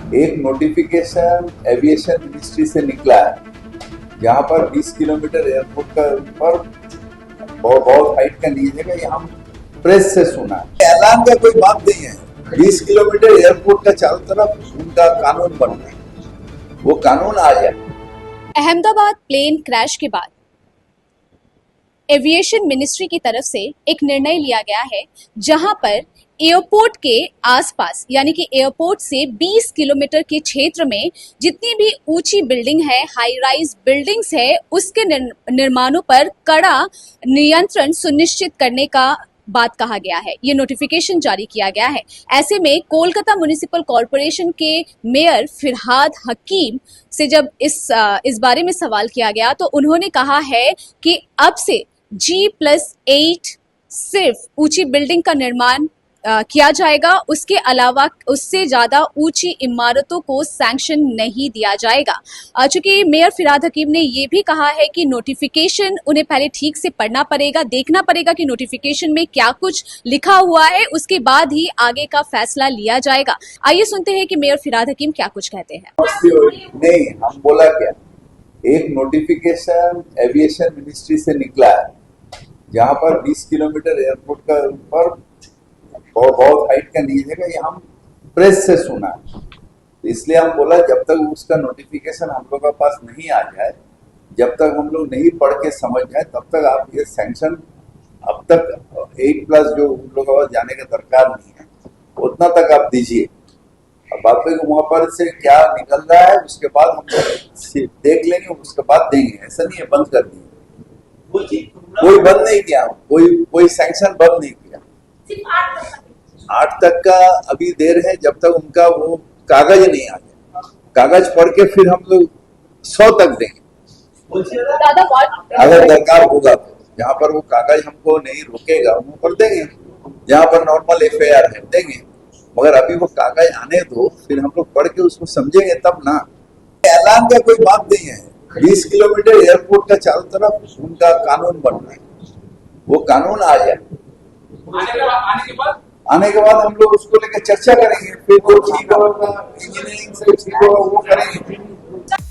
एक notification aviation ministry से निकला है जहां पर 20 किलोमीटर एयरपोर्ट का ऊपर बहुत हाइट का नहीं है, ये हम प्रेस से सुना है। ऐलान का कोई बात नहीं है। 20 किलोमीटर एयरपोर्ट का चारों तरफ उनका कानून बनना है, वो कानून आ जाए। अहमदाबाद प्लेन क्रैश के बाद एविएशन मिनिस्ट्री की तरफ से एक निर्णय लिया गया है जहां पर एयरपोर्ट के आसपास यानी कि एयरपोर्ट से 20 किलोमीटर के क्षेत्र में जितनी भी ऊंची बिल्डिंग है, हाई राइज बिल्डिंग्स है, उसके निर्माणों पर कड़ा नियंत्रण सुनिश्चित करने का बात कहा गया है। ये नोटिफिकेशन जारी किया गया है। ऐसे में कोलकाता म्युनिसिपल कॉरपोरेशन के मेयर फिरहाद हकीम से जब इस बारे में सवाल किया गया तो उन्होंने कहा है कि अब से G+8 सिर्फ ऊंची बिल्डिंग का निर्माण किया जाएगा, उसके अलावा उससे ज्यादा ऊंची इमारतों को सैंक्शन नहीं दिया जाएगा। चूंकि मेयर फिरहाद हकीम ने ये भी कहा है कि नोटिफिकेशन उन्हें पहले ठीक से पढ़ना पड़ेगा, देखना पड़ेगा कि नोटिफिकेशन में क्या कुछ लिखा हुआ है, उसके बाद ही आगे का फैसला लिया जाएगा। आइए सुनते हैं कि मेयर फिरहाद हकीम क्या कुछ कहते हैं। नहीं, हम बोला क्या, एक नोटिफिकेशन एविएशन मिनिस्ट्री से निकला है जहां पर 20 किलोमीटर एयरपोर्ट का ऊपर बहुत हाइट का नहीं है, ये हम प्रेस से सुना है। इसलिए हम बोला जब तक उसका नोटिफिकेशन हम लोग के पास नहीं आ जाए, जब तक हम लोग नहीं पढ़ के समझ जाए, तब तक आप ये सैंक्शन अब तक 8+ जो उन लोगों को जाने का दरकार नहीं है उतना तक आप दीजिए। अब बात है वहां पर से क्या निकल रहा है उसके बाद हम देख लेंगे, उसके बाद देंगे। ऐसा नहीं है बंद कर दिए, कोई बंद नहीं किया, कोई सैंक्शन बंद नहीं किया। 8 तक का अभी देर है, जब तक उनका वो कागज नहीं आ जाए। कागज पढ़ के फिर हम लोग 100 तक देंगे अगर दरकार होगा तो। जहाँ पर वो कागज हमको नहीं रोकेगा वो पर देंगे, जहाँ पर नॉर्मल FIR है देंगे, मगर अभी वो कागज आने दो, फिर हम लोग पढ़ के उसको समझेंगे तब ना। ऐलान का कोई बात नहीं है। 20 किलोमीटर एयरपोर्ट का चारों तरफ उनका कानून बनना है, वो कानून आ जाए। आने के बाद हम लोग उसको लेकर चर्चा करेंगे, फिर वो ठीक होगा, इंजीनियरिंग से ठीक होगा वो करेंगे।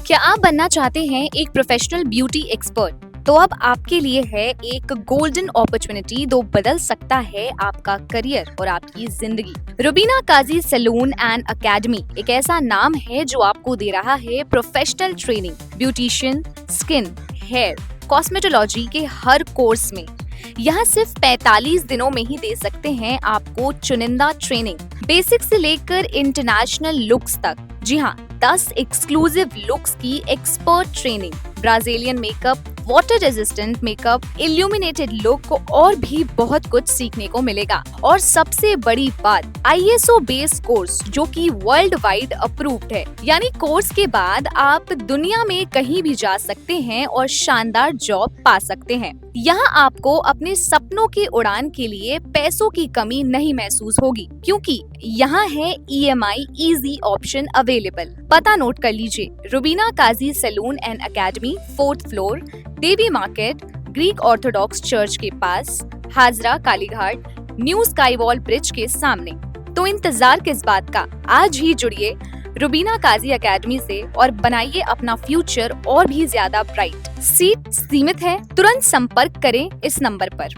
क्या आप बनना चाहते हैं एक प्रोफेशनल ब्यूटी एक्सपर्ट? तो अब आपके लिए है एक गोल्डन अपॉर्चुनिटी जो बदल सकता है आपका करियर और आपकी जिंदगी। Rubina Kazi salon and academy एक ऐसा नाम है जो आपको दे रहा है professional training, beautician, skin, hair, cosmetology के हर कोर्स में। यहाँ सिर्फ 45 दिनों में ही दे सकते हैं आपको चुनिंदा ट्रेनिंग, बेसिक से लेकर इंटरनेशनल लुक्स तक। जी हाँ, 10 एक्सक्लूसिव लुक्स की expert training, Brazilian makeup, water resistant makeup, illuminated look और भी बहुत कुछ सीखने को मिलेगा। और सबसे बड़ी बात, ISO बेस्ड कोर्स जो कि वर्ल्ड वाइड अप्रूव्ड है। यानी कोर्स के बाद आप दुनिया में कहीं भी जा सकते हैं और शानदार जॉब पा सकते हैं। यहाँ आपको अपने सपनों की उड़ान के लिए पैसों की कमी नहीं महसूस होगी, क्योंकि यहाँ है EMI इजी ऑप्शन अवेलेबल। पता नोट कर लीजिए, Rubina Kazi salon and academy, 4th floor, Devi market, Greek Orthodox church के पास, Hazra Kalighat, New Sky Wall Bridge के सामने। तो इंतजार किस बात का, आज ही जुड़िए रुबीना काजी एकेडमी से और बनाइए अपना फ्यूचर और भी ज्यादा ब्राइट। सीट सीमित है, तुरंत संपर्क करें इस नंबर पर।